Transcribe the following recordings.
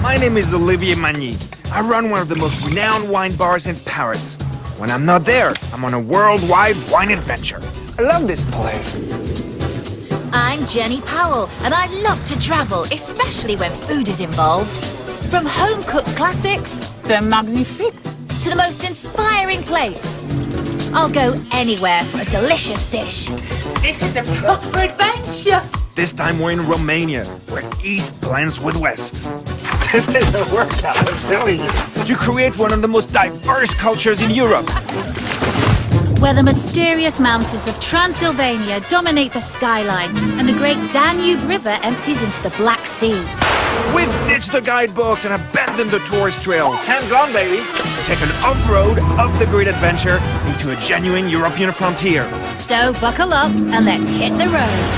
My name is Olivier Magny. I run one of the most renowned wine bars in Paris. When I'm not there, I'm on a worldwide wine adventure. I love this place. I'm Jenny Powell, and I love to travel, especially when food is involved. From home-cooked classics C'est magnifique. to the most inspiring plate. I'll go anywhere for a delicious dish. This is a proper adventure. This time we're in Romania, where East blends with West. This is a workout, I'm telling you. To create one of the most diverse cultures in Europe. Where the mysterious mountains of Transylvania dominate the skyline and the great Danube River empties into the Black Sea. We've ditched the guidebooks and abandoned the tourist trails. Hands on, baby. We take an off-road, off-the-grid adventure into a genuine European frontier. So buckle up and let's hit the road.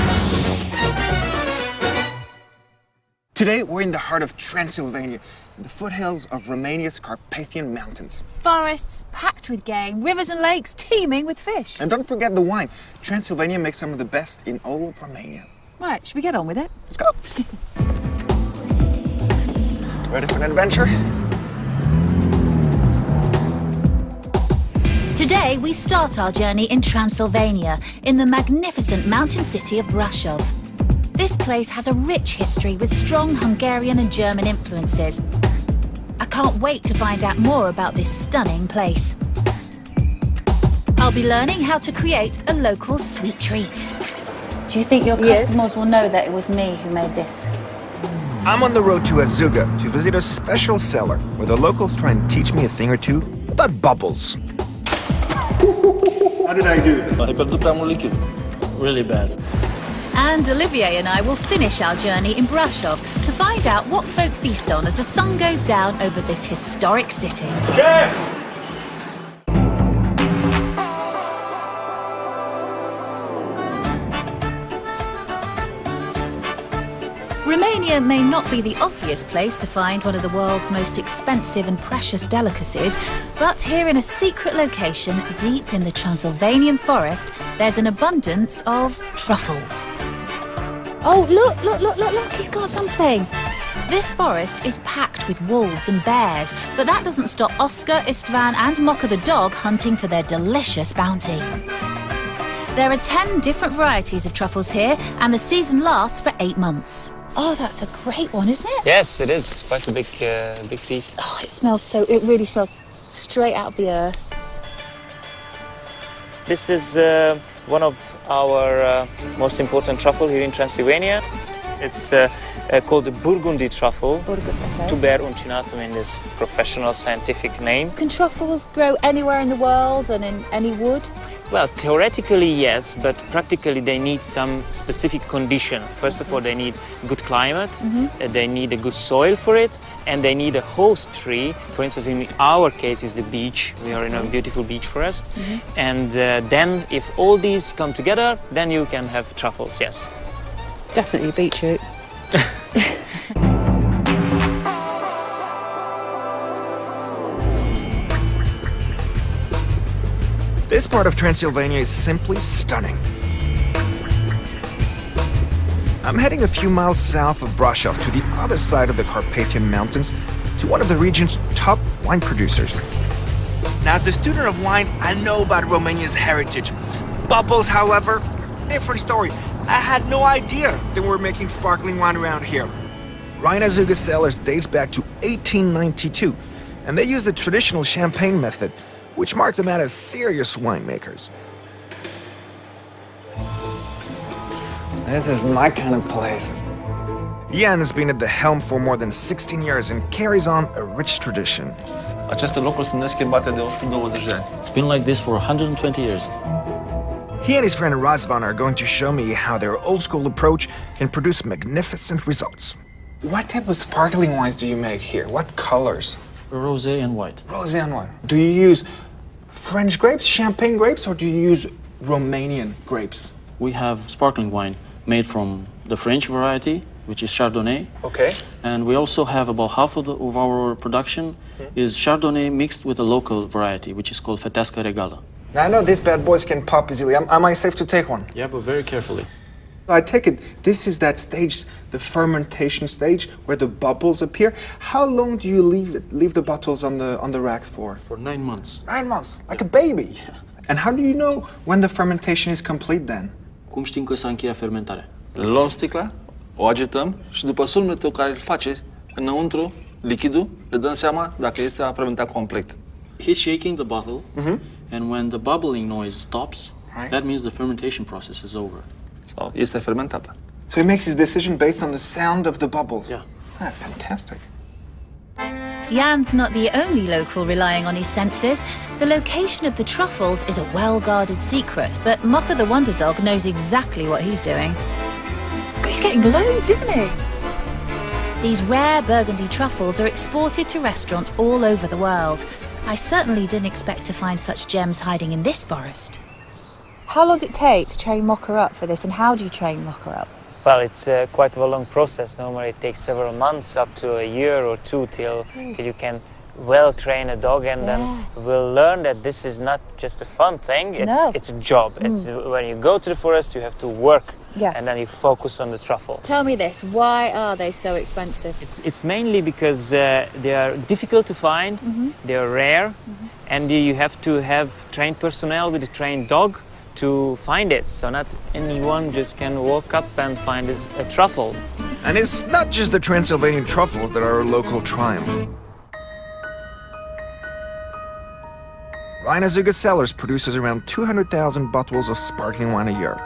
Today, we're in the heart of Transylvania, in the foothills of Romania's Carpathian Mountains. Forests packed with game, rivers and lakes teeming with fish. And don't forget the wine. Transylvania makes some of the best in all of Romania. Right, should we get on with it? Let's go. Ready for an adventure? Today, we start our journey in Transylvania, in the magnificent mountain city of Brasov. This place has a rich history with strong Hungarian and German influences. I can't wait to find out more about this stunning place. I'll be learning how to create a local sweet treat. Do you think your customers will know that it was me who made this? I'm on the road to Azuga to visit a special cellar where the locals try and teach me a thing or two about bubbles. How did I do? Ai pierdut prea mult lichid. Really bad. And Olivier and I will finish our journey in Brasov to find out what folk feast on as the sun goes down over this historic city. Chef! Romania may not be the obvious place to find one of the world's most expensive and precious delicacies, but here in a secret location deep in the Transylvanian forest, there's an abundance of truffles. Oh, look, he's got something. This forest is packed with wolves and bears, but that doesn't stop Oscar, Istvan and Mocha the dog hunting for their delicious bounty. There are 10 different varieties of truffles here, and the season lasts for 8 months. Oh, that's a great one, isn't it? Yes, it is. It's quite a big piece. Oh, it really smells straight out of the earth. This is one of our most important truffle here in Transylvania. It's called the Burgundy truffle. Tuber uncinatum in this professional scientific name. Can truffles grow anywhere in the world and in any wood? Well, theoretically, yes, but practically they need some specific condition. First of all, they need good climate, they need a good soil for it, and they need a host tree. For instance, in our case is the beach. We are in a beautiful beach forest. And then if all these come together, then you can have truffles, yes. Definitely beetroot. This part of Transylvania is simply stunning. I'm heading a few miles south of Brasov to the other side of the Carpathian Mountains to one of the region's top wine producers. Now, as a student of wine, I know about Romania's heritage. Bubbles, however, different story. I had no idea they were making sparkling wine around here. Rhein Azuga cellars dates back to 1892, and they use the traditional champagne method, which marked them out as serious winemakers. This is my kind of place. Jan has been at the helm for more than 16 years and carries on a rich tradition. Aceste locuri sunt neschimbate de 120 de ani. It's been like this for 120 years. He and his friend Razvan are going to show me how their old-school approach can produce magnificent results. What type of sparkling wines do you make here? What colors? Rosé and white. Rosé and white. Do you use French grapes, champagne grapes, or do you use Romanian grapes? We have sparkling wine made from the French variety, which is Chardonnay. Okay. And we also have about half of our production is Chardonnay mixed with a local variety, which is called Fetesca Regala. Now, I know these bad boys can pop easily. Am I safe to take one? Yeah, but very carefully. I take it this is that stage, the fermentation stage, where the bubbles appear. How long do you leave the bottles on the racks for? For 9 months. 9 months, like a baby. And how do you know when the fermentation is complete then? Cum știm că s-a încheiat fermentarea? Luăm sticla, o agităm și după sunetul care îl face înăuntru, lichidul, le dăm seama dacă este a fermentat complet. He's shaking the bottle, and when the bubbling noise stops, that means the fermentation process is over. Sau este fermentată. So he makes his decision based on the sound of the bubbles? Yeah. That's fantastic. Jan's not the only local relying on his senses. The location of the truffles is a well-guarded secret, but Mocha the Wonder Dog knows exactly what he's doing. He's getting loads, isn't he? These rare Burgundy truffles are exported to restaurants all over the world. I certainly didn't expect to find such gems hiding in this forest. How long does it take to train Mocha up for this, and how do you train Mocha up? Well, it's quite a long process. Normally it takes several months, up to a year or two, till you can well train a dog, and then we'll learn that this is not just a fun thing, it's a job. It's when you go to the forest, you have to work, and then you focus on the truffle. Tell me this, why are they so expensive? It's mainly because they are difficult to find, they are rare, and you have to have trained personnel with a trained dog to find it. So not anyone just can walk up and find a truffle. And it's not just the Transylvanian truffles that are a local triumph. Rhein Azuga Cellars produces around 200,000 bottles of sparkling wine a year.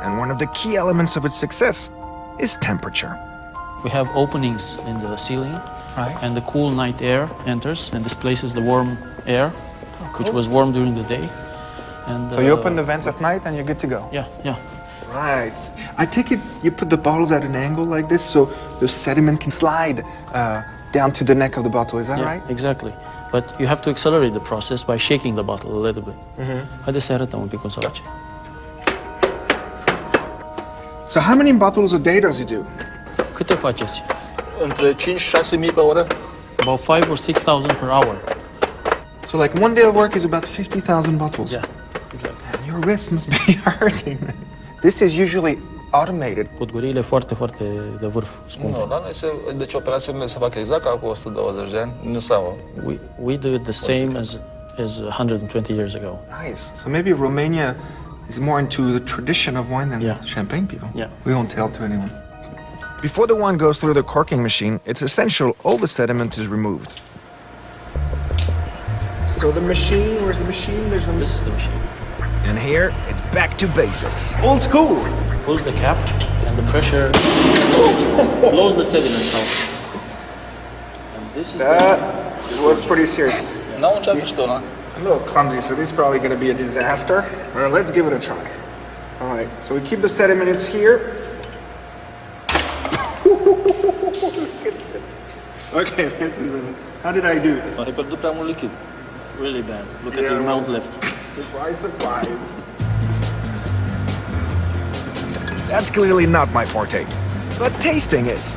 And one of the key elements of its success is temperature. We have openings in the ceiling, and the cool night air enters and displaces the warm air, which was warm during the day. And, So you open the vents at night and you're good to go? Yeah. Right. I take it you put the bottles at an angle like this so the sediment can slide down to the neck of the bottle, is that right? Exactly. But you have to accelerate the process by shaking the bottle a little bit. Haideți să arătăm un pic cum se face. So how many bottles a day does he do? Câte faceți? Între 5-6 mii pe oră. About 5,000 or 6,000 per hour. So like one day of work is about 50,000 bottles? Yeah, exactly. And your wrist must be hurting. This is usually automated. Podgoriile foarte, foarte de vârf, scumpe. Nu, la noi deci operațiunile se fac exact ca acum 120 de ani. Nu s-au. We do it the same as 120 years ago. Nice. So maybe Romania is more into the tradition of wine than champagne people. Yeah. We won't tell to anyone. Before the wine goes through the corking machine, it's essential all the sediment is removed. So the machine, where's the machine? This is the machine. And here, it's back to basics. Old school. Pulls the cap, and the pressure blows the sediment out. And this is That was pretty serious. N-au început și tu, na? A little clumsy, so this is probably going to be a disaster. Well, let's give it a try. All right, so we keep the sediments here. Look at this. Okay, this is how did I do? Ai pierdut prea mult lichid. really bad. Look at your mouth lift. Surprise, surprise. That's clearly not my forte, but tasting is.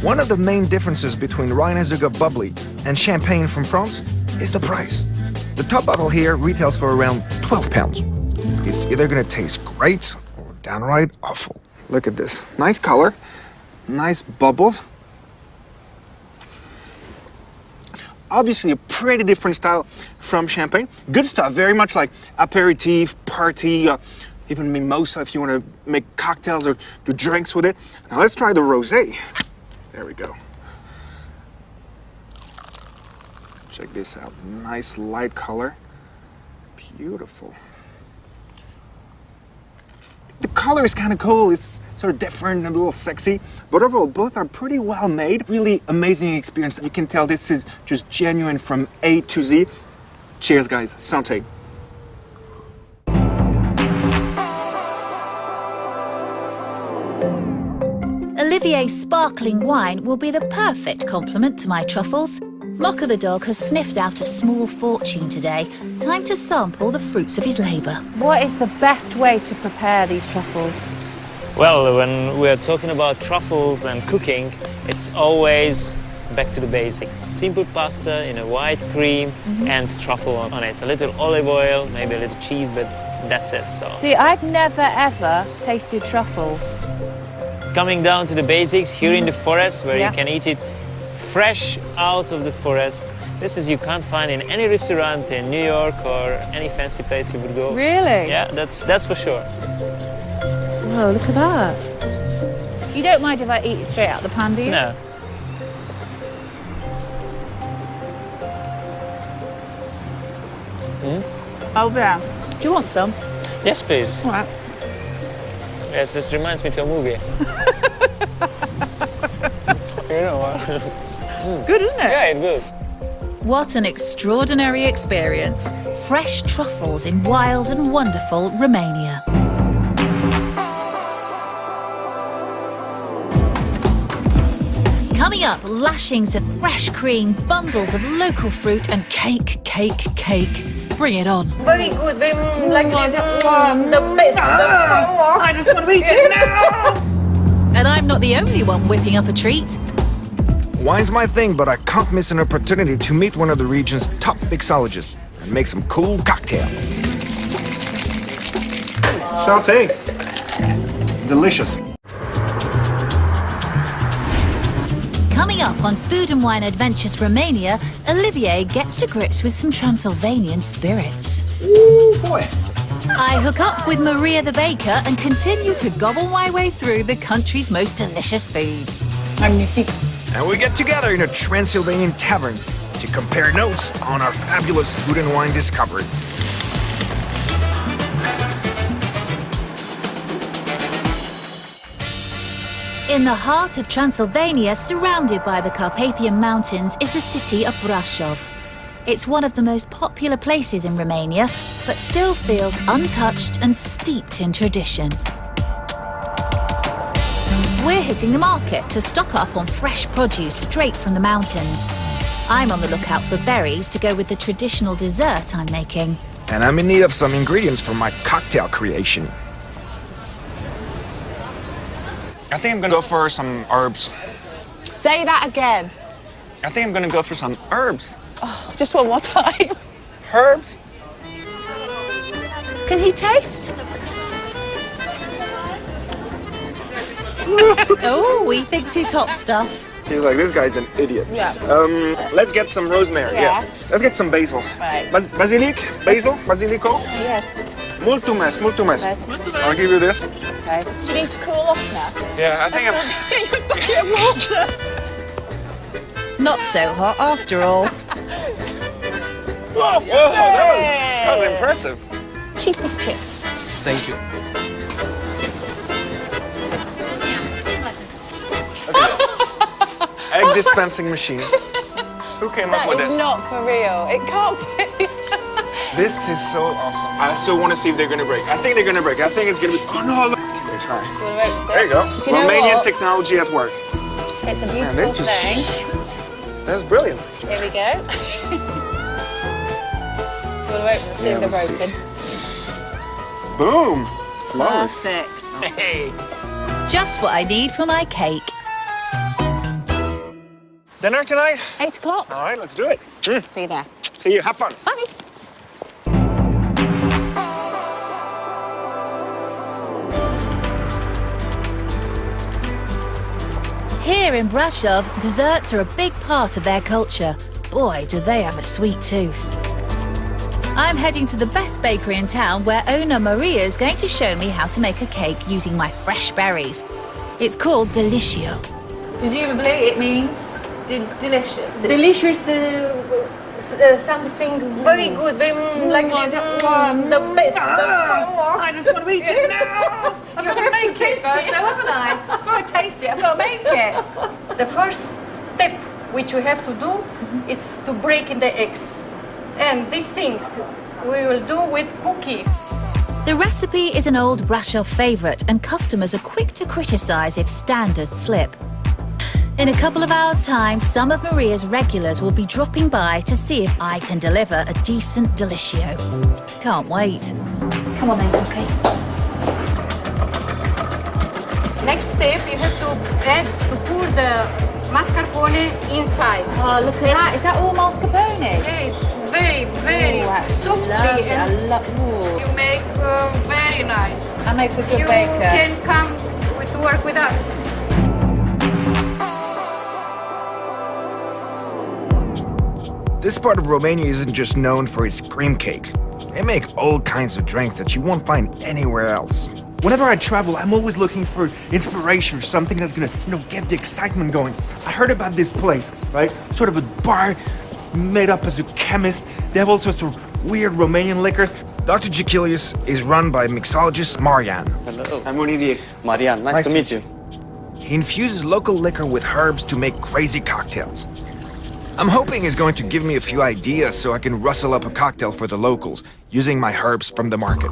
One of the main differences between Rhein Azuga Bubbly and Champagne from France is the price. The top bottle here retails for around £12. It's either gonna taste great or downright awful. Look at this. Nice color, nice bubbles. Obviously a pretty different style from Champagne. Good stuff, very much like aperitif, party, even mimosa if you want to make cocktails or do drinks with it. Now let's try the rosé. There we go. Check this out. Nice light color. Beautiful. The color is kind of cool. It's sort of different and a little sexy. But overall, both are pretty well made. Really amazing experience. You can tell this is just genuine from A to Z. Cheers, guys. Santé. Olivier's sparkling wine will be the perfect complement to my truffles. Mocha the dog has sniffed out a small fortune today. Time to sample the fruits of his labour. What is the best way to prepare these truffles? Well, when we're talking about truffles and cooking, it's always back to the basics. Simple pasta in a white cream and truffle on it. A little olive oil, maybe a little cheese, but That's it. So See, I've never ever tasted truffles. coming down to the basics, here in the forest where Yeah. you can eat it fresh out of the forest. This is you can't find in any restaurant in New York or any fancy place you would go. Really? Yeah, that's for sure. Oh, look at that. You don't mind if I eat it straight out of the pan, do you? No. Oh, yeah. Do you want some? Yes, please. All right. Yes, this reminds me to a movie. You know what? It's good, isn't it? Yeah, it's good. What an extraordinary experience. Fresh truffles in wild and wonderful Romania. Coming up, lashings of fresh cream, bundles of local fruit and cake. Bring it on. Very good, very like the best. I just want to eat it now. And I'm not the only one whipping up a treat. Wine's my thing, but I can't miss an opportunity to meet one of the region's top mixologists and make some cool cocktails. Sauté. Delicious. Coming up on Food and Wine Adventures Romania, Olivier gets to grips with some Transylvanian spirits. Ooh, boy. I hook up with Maria the baker and continue to gobble my way through the country's most delicious foods. Magnifique. And we get together in a Transylvanian tavern to compare notes on our fabulous food and wine discoveries. In the heart of Transylvania, surrounded by the Carpathian Mountains, is the city of Brașov. It's one of the most popular places in Romania, but still feels untouched and steeped in tradition. We're hitting the market to stock up on fresh produce straight from the mountains. I'm on the lookout for berries to go with the traditional dessert I'm making. And I'm in need of some ingredients for my cocktail creation. I think I'm gonna go for some herbs. Say that again. I think I'm gonna go for some herbs. Just one more time. Herbs? Can he taste? Oh, he thinks he's hot stuff. He's like, this guy's an idiot. Yeah. Let's get some rosemary. Yeah. Let's get some basil. Right. Basilic? Basil? Basilico? Yeah. Mulțumesc. I'll give you this. Okay. Do you need to cool off now? Yeah, I think I'm... Get water. Not so hot after all. Whoa, that was impressive. Cheap as chips. Thank you. Egg dispensing machine. Who came up with That is this? not for real. It can't be. This is so awesome. I still want to see if they're gonna break. I think they're gonna break. I think it's gonna be. Oh no! Let's give it a try. There you go. Do you know Romanian what? technology at work. It's a Man, they beautiful just. thing. That's brilliant. Here we go. Do you want to open and see if they're let's see. broken? Boom. Flawless. Perfect. Hey. Just what I need for my cake. Dinner tonight? 8 o'clock. All right, let's do it. See you there. See you. Have fun. Bye. Here in Brașov, desserts are a big part of their culture. Boy, do they have a sweet tooth. I'm heading to the best bakery in town where owner Maria is going to show me how to make a cake using my fresh berries. It's called Delicio. Presumably it means delicious. Delicious, something very good, very like the best. I just want to eat it now. I've got to make it first, though, haven't I? Before I taste it, I've got to make it. The first step which we have to do, it's to break in the eggs. And these things we will do with cookies. The recipe is an old Brașov favourite and customers are quick to criticise if standards slip. In a couple of hours' time, some of Maria's regulars will be dropping by to see if I can deliver a decent Delicio. Can't wait. Come on then, okay. Next step, you have to pour the mascarpone inside. Oh, look at that. Is that all mascarpone? Yeah, it's very, very softly, and you make Very nice. I make a good You baker. can come to work with us. This part of Romania isn't just known for its cream cakes. They make all kinds of drinks that you won't find anywhere else. Whenever I travel, I'm always looking for inspiration, something that's gonna, get the excitement going. I heard about this place, right? Sort of a bar made up as a chemist. They have all sorts of weird Romanian liquors. Dr. Jachilius is run by mixologist Marian. Hello. I'm Olivier. Marian, nice to meet you. He infuses local liquor with herbs to make crazy cocktails. I'm hoping he's going to give me a few ideas so I can rustle up a cocktail for the locals, using my herbs from the market.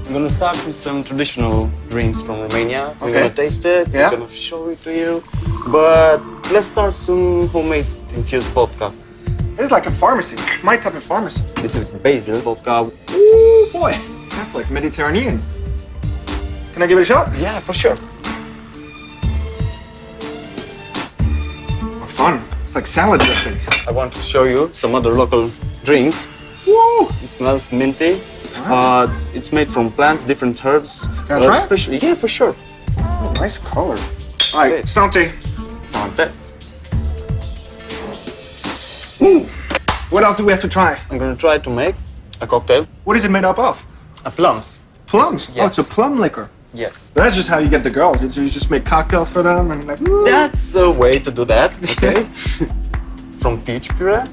I'm gonna start with some traditional drinks from Romania. We're Okay. gonna taste it, Yeah. we're gonna show it to you. But let's start some homemade infused vodka. It's like a pharmacy. My type of pharmacy. This is basil vodka. Ooh, boy. That's like Mediterranean. Can I give it a shot? Yeah, for sure. Oh, fun. It's like salad dressing. I want to show you some other local drinks. Woo! It smells minty. It's made from plants, different herbs. Can I try it? Especially, yeah, for sure. Oh, nice color. All right, santé. Want that? Ooh. What else do we have to try? I'm gonna try to make a cocktail. What is it made up of? Plums. Plums. Oh, it's a Yes. plum liquor. Yes. That's just how you get the girls. You just make cocktails for them and like. Woo. That's a way to do that, okay? From peach puree.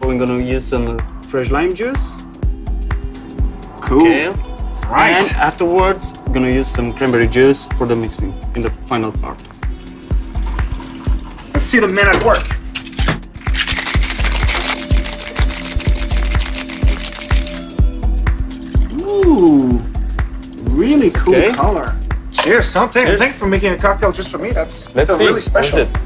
We're gonna use some fresh lime juice. Cool. Okay. Right. And afterwards, we're gonna use some cranberry juice for the mixing in the final part. Let's see the men at work. Ooh, really cool Okay. color. Cheers, santé. Cheers. Thanks for making a cocktail just for me. That's Let's see. really special. What is it?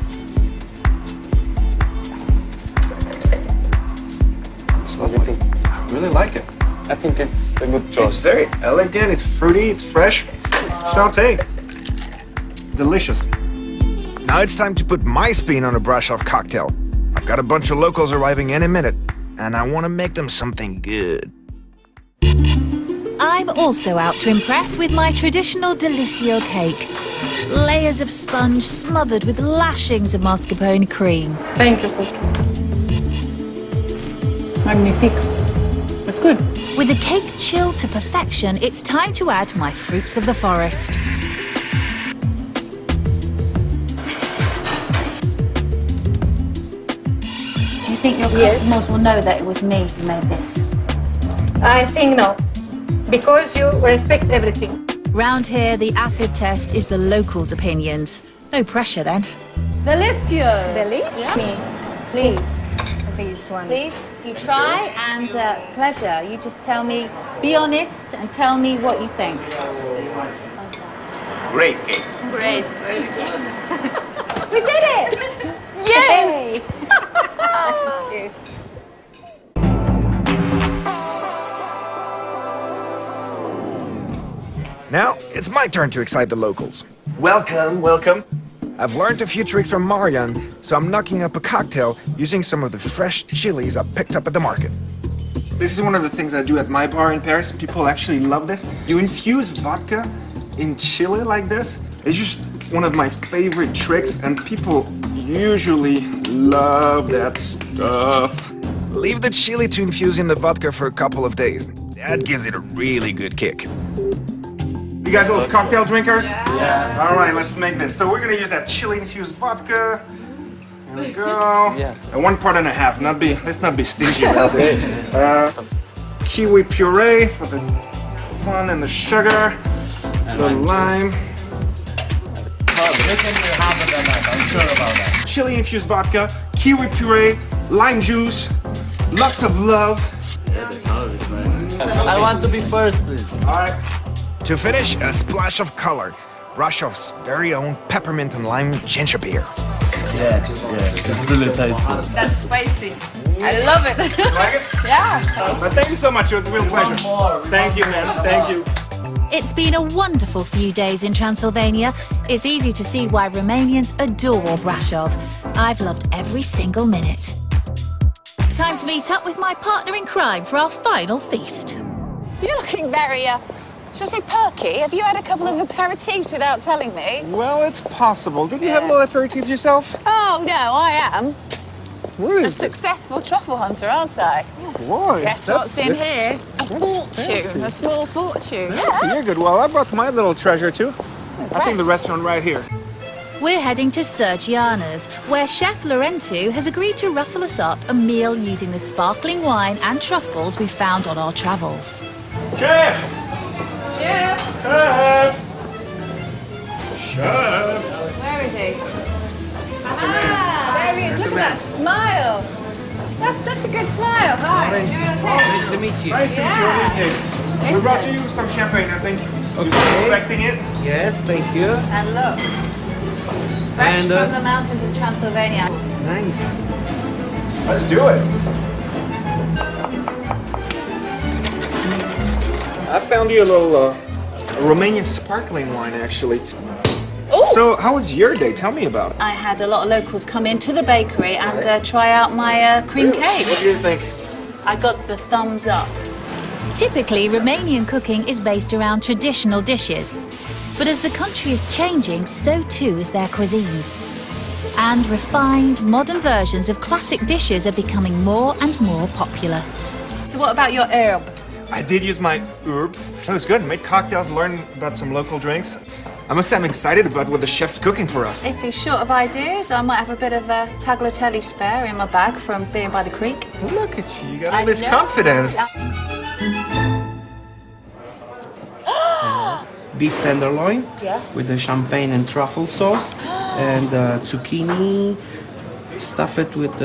What do you think? I really like it. I think it's a good It's choice. very elegant. It's fruity. It's fresh. Santé. Delicious. Now it's time to put my spin on a brush-off cocktail. I've got a bunch of locals arriving any minute, and I want to make them something good. I'm also out to impress with my traditional Delicio cake. Layers of sponge smothered with lashings of mascarpone cream. Thank you, Cookie. Magnifique. It's good. With the cake chilled to perfection, it's time to add my fruits of the forest. Do you think your Yes. customers will know that it was me who made this? I think no, because you respect everything. Round here, the acid test is the locals' opinions. No pressure then. Delicious. Delicious. Me, Please, this one. please, you try and pleasure. You just tell me, be honest and tell me what you think. Great cake. Great. We did it! Yes. Now, it's my turn to excite the locals. Welcome, welcome. I've learned a few tricks from Marian, so I'm knocking up a cocktail using some of the fresh chilies I picked up at the market. This is one of the things I do at my bar in Paris. People actually love this. You infuse vodka in chili like this. It's just one of my favorite tricks, and people usually love that stuff. Leave the chili to infuse in the vodka for a couple of days. That gives it a really good kick. You guys all cocktail drinkers? Yeah. All right, let's make this. So we're gonna use that chili-infused vodka. Here we go. Yeah. And 1.5 parts. Let's not be stingy about this. Kiwi puree for the fun and the sugar. The lime. Chili-infused vodka, kiwi puree, lime juice, lots of love. I want to be first, please. All right. To finish, a splash of color. Brush-off's very own peppermint and lime ginger beer. Yeah, it's really tasty. That's spicy. I love it. Like it? Yeah. But thank you so much. It was a real pleasure. Thank you, man. Thank you. It's been a wonderful few days in Transylvania. It's easy to see why Romanians adore Brashov. I've loved every single minute. Time to meet up with my partner in crime for our final feast. You're looking very, should I say perky? Have you had a couple of aperitifs without telling me? Well, it's possible. Did you have a little aperitif yourself? Oh, no, I am. What A is this? successful truffle hunter, aren't I? Boy, Guess what's in here? A fortune, fancy. a small fortune. Fancy, you're good. Well, I brought my little treasure too. I think the restaurant right here. We're heading to Sergiana's, where Chef Laurentu has agreed to rustle us up a meal using the sparkling wine and truffles we found on our travels. Chef! Chef! Chef! Chef! Where is he? There he is. Look at that smile. That's such a good smile. Hi. Nice to meet you. Nice to meet you. Okay. We brought you some champagne, I think. Okay. You were expecting it? Yes, thank you. And look. Fresh And, from the mountains of Transylvania. Nice. Let's do it. I found you a little Romanian sparkling wine, actually. Ooh. So, how was your day? Tell me about it. I had a lot of locals come into the bakery and try out my cream cake. What do you think? I got the thumbs up. Typically, Romanian cooking is based around traditional dishes. But as the country is changing, so too is their cuisine. And refined, modern versions of classic dishes are becoming more and more popular. So what about your herb? I did use my herbs. It was good. Made cocktails, learned about some local drinks. I must say I'm excited about what the chef's cooking for us. If he's short of ideas, I might have a bit of tagliatelle spare in my bag from being by the creek. Look at you. You got I all this know. confidence. Beef tenderloin. Yes. With the champagne and truffle sauce. And zucchini. Stuff it with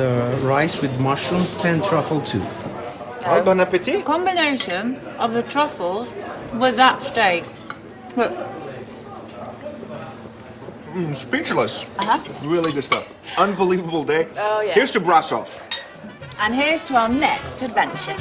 rice with mushrooms and truffle too. Oh, bon appetit. Combination of the truffles with that steak. Look. Speechless. Uh-huh. Really good stuff. Unbelievable day. Oh, yeah. Here's to Brasov. And here's to our next adventure.